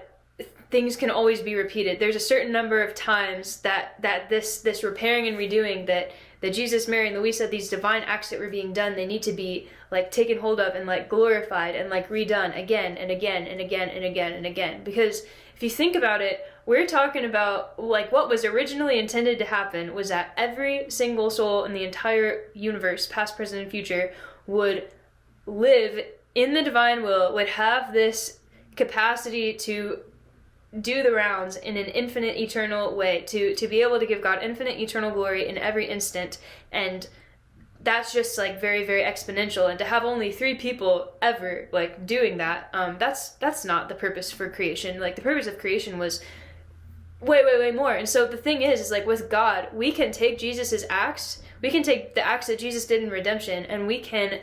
things can always be repeated. There's a certain number of times that this repairing and redoing that Jesus, Mary, and Luisa, these divine acts that were being done, they need to be like taken hold of and like glorified and like redone again and again and again and again and again. Because if you think about it, we're talking about like what was originally intended to happen was that every single soul in the entire universe, past, present, and future, would live in the divine will, would have this capacity to do the rounds in an infinite eternal way, to be able to give God infinite eternal glory in every instant, and that's just like very, very exponential. And to have only 3 people ever like doing that, that's not the purpose for creation. Like the purpose of creation was way more. And so the thing is like with God, we can take Jesus's acts, we can take the acts that Jesus did in redemption, and we can,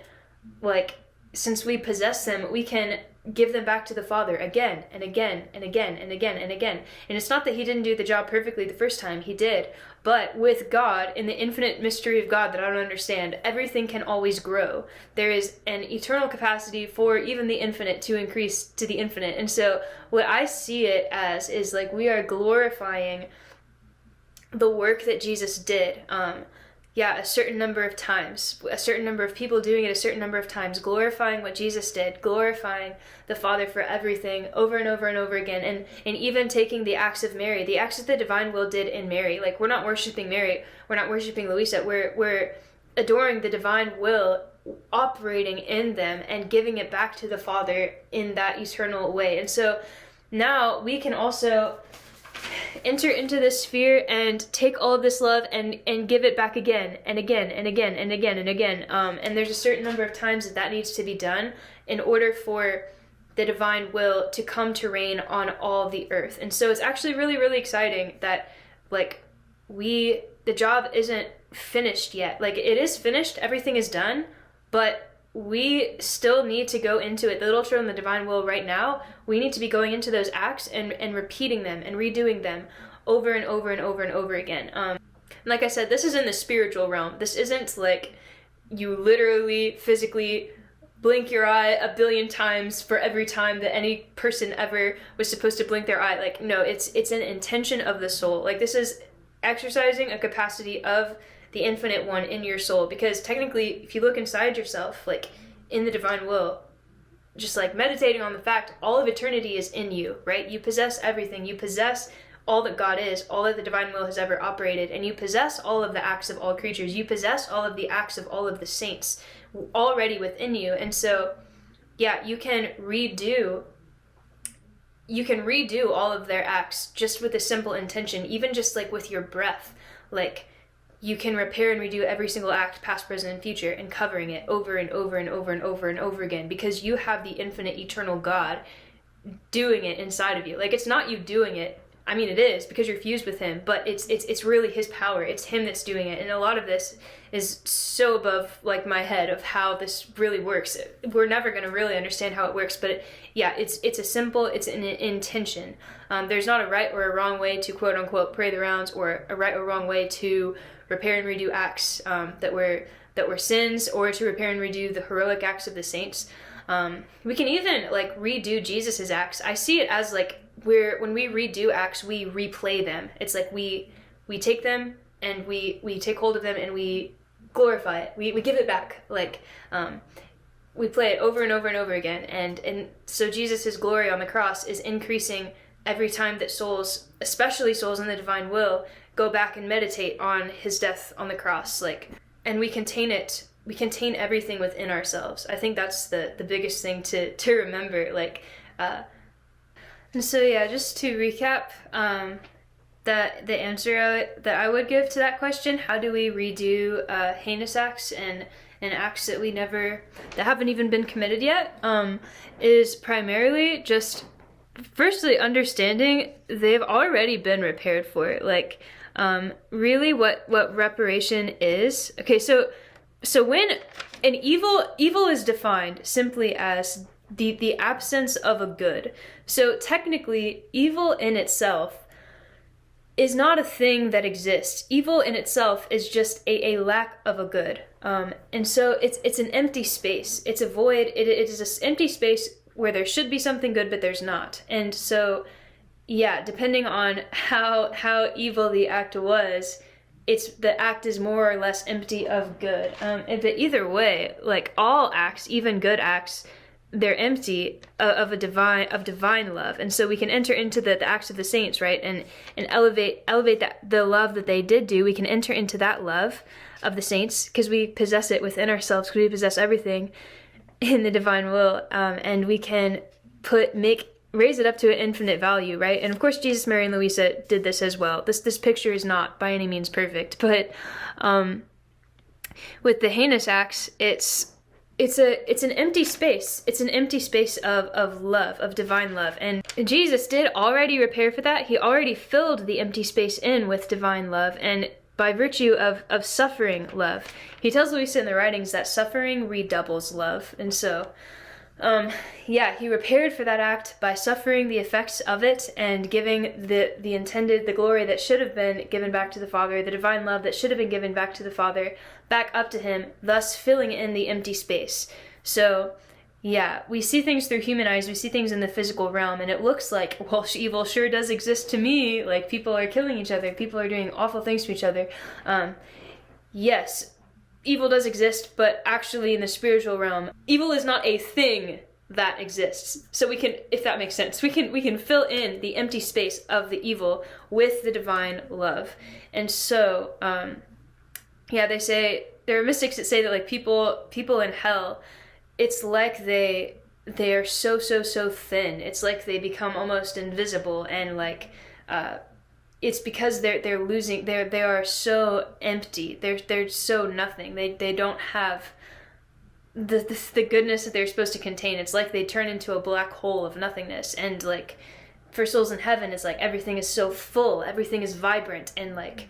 like, since we possess them, we can give them back to the Father again and again and again and again and again. And it's not that he didn't do the job perfectly the first time, he did. But with God, in the infinite mystery of God that I don't understand, everything can always grow. There is an eternal capacity for even the infinite to increase to the infinite. And so what I see it as is like we are glorifying the work that Jesus did. A certain number of times, a certain number of people doing it a certain number of times, glorifying what Jesus did, glorifying the Father for everything over and over and over again, and even taking the acts of Mary, the acts that the divine will did in Mary. Like, we're not worshiping Mary, we're not worshiping Luisa, we're adoring the divine will operating in them and giving it back to the Father in that eternal way. And so now we can also enter into this sphere and take all of this love and give it back again and again and again and again and again. And there's a certain number of times that needs to be done in order for the divine will to come to reign on all the earth. And so it's actually really, really exciting that like the job isn't finished yet. Like, it is finished, everything is done, but we still need to go into it. The little children, the divine will right now, we need to be going into those acts and repeating them and redoing them over and over and over and over again. And like I said, this is in the spiritual realm. This isn't like you literally physically blink your eye 1 billion times for every time that any person ever was supposed to blink their eye. Like, no, it's an intention of the soul. Like, this is exercising a capacity of the infinite one in your soul, because technically if you look inside yourself, like in the divine will, just like meditating on the fact all of eternity is in you, right? You possess everything. You possess all that God is, all that the divine will has ever operated, and you possess all of the acts of all creatures. You possess all of the acts of all of the saints already within you. And so yeah, you can redo all of their acts just with a simple intention, even just like with your breath. Like, you can repair and redo every single act, past, present, and future, and covering it over and over and over and over and over again, because you have the infinite eternal God doing it inside of you. Like, it's not you doing it. I mean, it is, because you're fused with him, but it's really his power. It's him that's doing it. And a lot of this is so above like my head of how this really works. We're never going to really understand how it works, but it's an intention. There's not a right or a wrong way to quote unquote pray the rounds, or a right or wrong way to repair and redo acts that were sins, or to repair and redo the heroic acts of the saints. We can even like redo Jesus's acts. I see it as like when we redo acts, we replay them. It's like we take them and we take hold of them and we glorify it. We give it back. Like we play it over and over and over again. And so Jesus's glory on the cross is increasing every time that souls, especially souls in the divine will, go back and meditate on his death on the cross. Like, and we contain it. We contain everything within ourselves. I think that's the biggest thing to remember. Like, and so yeah, just to recap, the answer that I would give to that question, how do we redo heinous acts and acts that haven't even been committed yet, is primarily just firstly understanding they've already been repaired for. Like, really what reparation is. Okay, so when an evil is defined simply as the absence of a good. So technically, evil in itself is not a thing that exists. Evil in itself is just a lack of a good. And so it's an empty space. It's a void. It is this empty space where there should be something good, but there's not. And so, yeah, depending on how evil the act was, the act is more or less empty of good. But either way, like all acts, even good acts, they're empty of divine love. And so we can enter into the acts of the saints, right? And elevate the love that they did do. We can enter into that love of the saints because we possess it within ourselves, because we possess everything in the divine will. And we can raise it up to an infinite value, right? And of course, Jesus, Mary, and Luisa did this as well. This picture is not by any means perfect, but With the heinous acts, it's an empty space. It's an empty space of love, of divine love. And Jesus did already repair for that. He already filled the empty space in with divine love, and by virtue of suffering love. He tells Luisa in the writings that suffering redoubles love. And so, he repaired for that act by suffering the effects of it and giving the glory that should have been given back to the Father, the divine love that should have been given back to the Father, back up to him, thus filling in the empty space. So, yeah, we see things through human eyes, we see things in the physical realm, and it looks like, well, evil sure does exist to me. Like, people are killing each other, people are doing awful things to each other. Yes, evil does exist, but actually in the spiritual realm, evil is not a thing that exists. So we can, if that makes sense, we can fill in the empty space of the evil with the divine love. And so, they say, there are mystics that say that, like, people in hell, it's like they are so thin. It's like they become almost invisible, and like it's because they're losing. They are so empty. They're so nothing. They don't have the goodness that they're supposed to contain. It's like they turn into a black hole of nothingness. And like for souls in heaven, it's like everything is so full. Everything is vibrant and like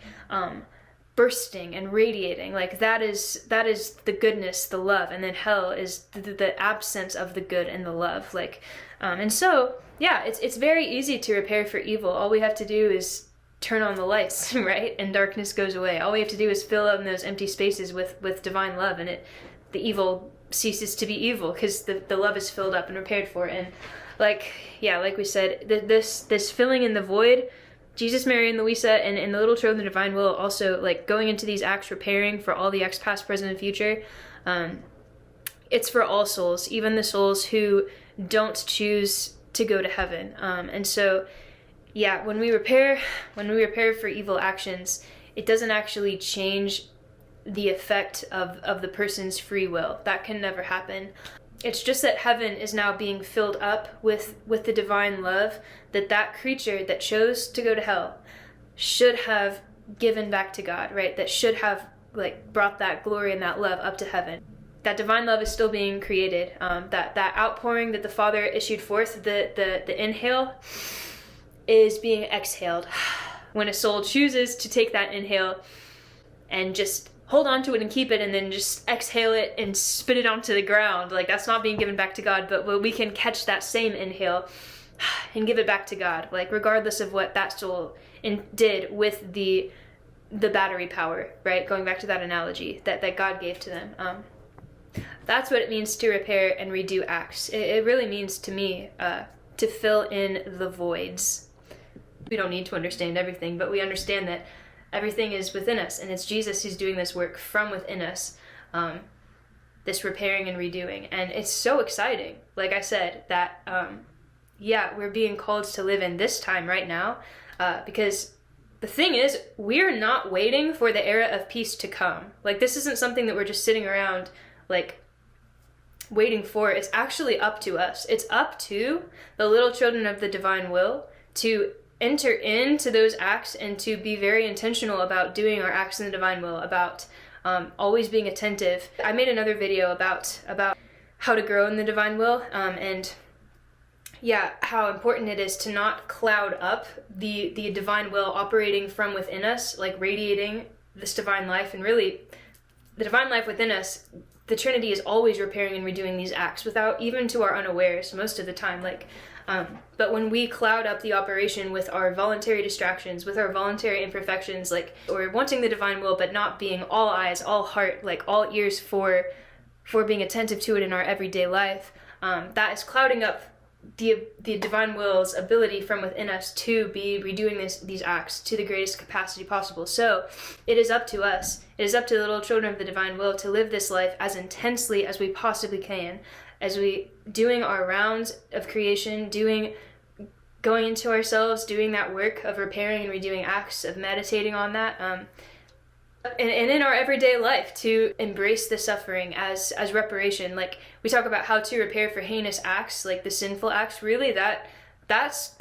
bursting and radiating. Like that is the goodness, the love. And then hell is the absence of the good and the love. Like and so it's very easy to repair for evil. All we have to do is turn on the lights, right? And darkness goes away. All we have to do is fill in those empty spaces with divine love, and the evil ceases to be evil because the love is filled up and repaired for. And like we said, this filling in the void, Jesus, Mary, and Luisa, and the little children of the divine will also, like, going into these acts, repairing for all the acts past, present, and future. It's for all souls, even the souls who don't choose to go to heaven. And so, when we repair for evil actions, it doesn't actually change the effect of the person's free will. That can never happen. It's just that heaven is now being filled up with the divine love that creature that chose to go to hell should have given back to God, right? That should have, like, brought that glory and that love up to heaven. That divine love is still being created. That outpouring that the Father issued forth, the inhale, is being exhaled. When a soul chooses to take that inhale and just hold on to it and keep it, and then just exhale it and spit it onto the ground, like, that's not being given back to God, but we can catch that same inhale and give it back to God, like, regardless of what that soul did with the battery power, right? Going back to that analogy that God gave to them. That's what it means to repair and redo acts. It really means to me to fill in the voids. We don't need to understand everything, but we understand that everything is within us, and it's Jesus who's doing this work from within us, this repairing and redoing. And it's so exciting, like I said, that we're being called to live in this time right now, because the thing is, we're not waiting for the era of peace to come. Like, this isn't something that we're just sitting around, like, waiting for. It's actually up to us. It's up to the little children of the divine will to enter into those acts and to be very intentional about doing our acts in the divine will, about always being attentive. I made another video about how to grow in the divine will, and how important it is to not cloud up the divine will operating from within us, like radiating this divine life. And really, the divine life within us, the Trinity is always repairing and redoing these acts without even to our unawares most of the time. But when we cloud up the operation with our voluntary distractions, with our voluntary imperfections, like, or wanting the divine will but not being all eyes, all heart, like all ears for being attentive to it in our everyday life, that is clouding up the divine will's ability from within us to be redoing these acts to the greatest capacity possible. So it is up to us. It is up to the little children of the divine will to live this life as intensely as we possibly can, as we doing our rounds of creation, going into ourselves, doing that work of repairing and redoing acts, of meditating on that, and in our everyday life to embrace the suffering as reparation. Like, we talk about how to repair for heinous acts, like the sinful acts. Really, that's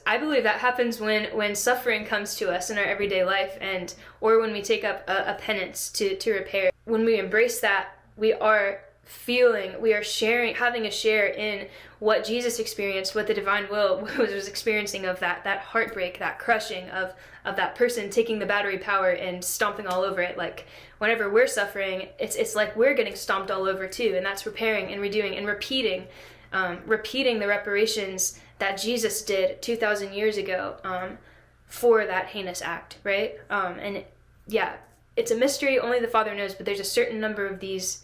I believe that happens when suffering comes to us in our everyday life, or when we take up a penance to repair. when we embrace that, we are sharing, having a share in what Jesus experienced, what the divine will was experiencing, of that heartbreak, that crushing of that person taking the battery power and stomping all over it. Like, whenever we're suffering, it's like we're getting stomped all over too, and that's repairing and redoing and repeating the reparations that Jesus did 2,000 years ago for that heinous act, right? And yeah, it's a mystery, only the Father knows, but there's a certain number of these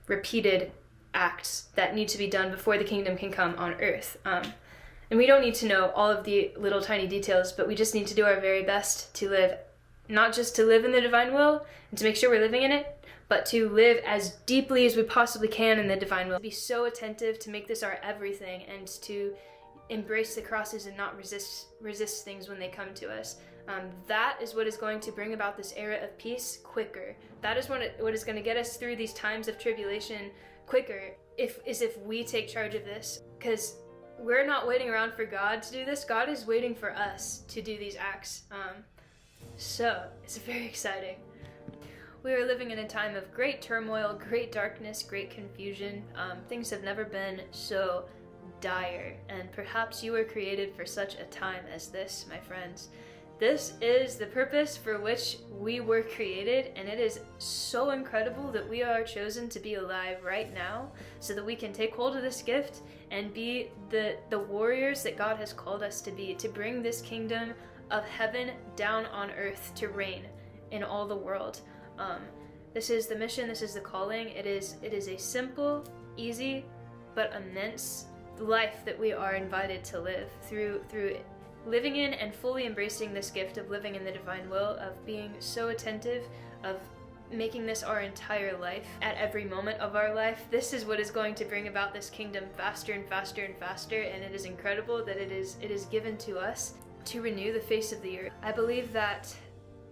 repeated acts that need to be done before the kingdom can come on earth. And we don't need to know all of the little tiny details, but we just need to do our very best to live, not just to live in the divine will and to make sure we're living in it, but to live as deeply as we possibly can in the divine will. Be so attentive to make this our everything, and to embrace the crosses and not resist things when they come to us. That is what is going to bring about this era of peace quicker. That is what is going to get us through these times of tribulation quicker, if we take charge of this. Because we're not waiting around for God to do this. God is waiting for us to do these acts. So it's very exciting. We are living in a time of great turmoil, great darkness, great confusion. Things have never been so dire, and perhaps you were created for such a time as this, my friends. This is the purpose for which we were created, and it is so incredible that we are chosen to be alive right now so that we can take hold of this gift and be the warriors that God has called us to be, to bring this kingdom of heaven down on earth to reign in all the world. This is the mission, this is the calling. It is a simple, easy, but immense life that we are invited to live through living in and fully embracing this gift of living in the divine will, of being so attentive, of making this our entire life at every moment of our life. This is what is going to bring about this kingdom faster and faster and faster, and it is incredible that it is given to us to renew the face of the earth. I believe that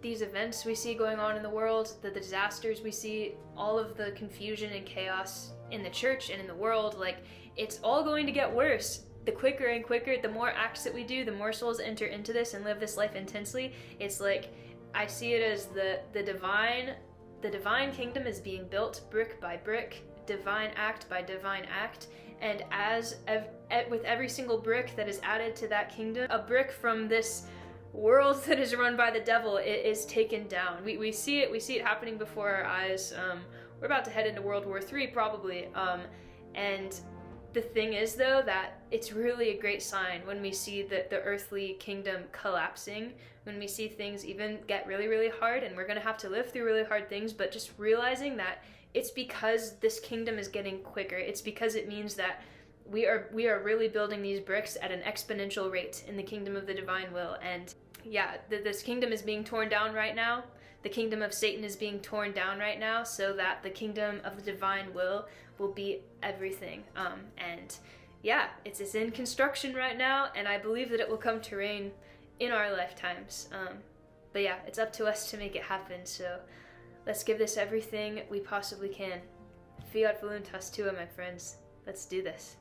these events we see going on in the world, the disasters we see, all of the confusion and chaos in the church and in the world, like, it's all going to get worse. The quicker and quicker, the more acts that we do, the more souls enter into this and live this life intensely. It's like, I see it as the divine kingdom is being built brick by brick, divine act by divine act, and with every single brick that is added to that kingdom, a brick from this world that is run by the devil, it is taken down. We see it happening before our eyes. We're about to head into World War III probably, and the thing is, though, that it's really a great sign when we see the earthly kingdom collapsing, when we see things even get really, really hard, and we're going to have to live through really hard things, but just realizing that it's because this kingdom is getting quicker. It's because it means that we are really building these bricks at an exponential rate in the kingdom of the divine will. And yeah, this kingdom is being torn down right now. The kingdom of Satan is being torn down right now, so that the kingdom of the divine will be everything. And yeah, it's in construction right now, and I believe that it will come to reign in our lifetimes. But yeah, it's up to us to make it happen, so let's give this everything we possibly can. Fiat voluntas tua, my friends. Let's do this.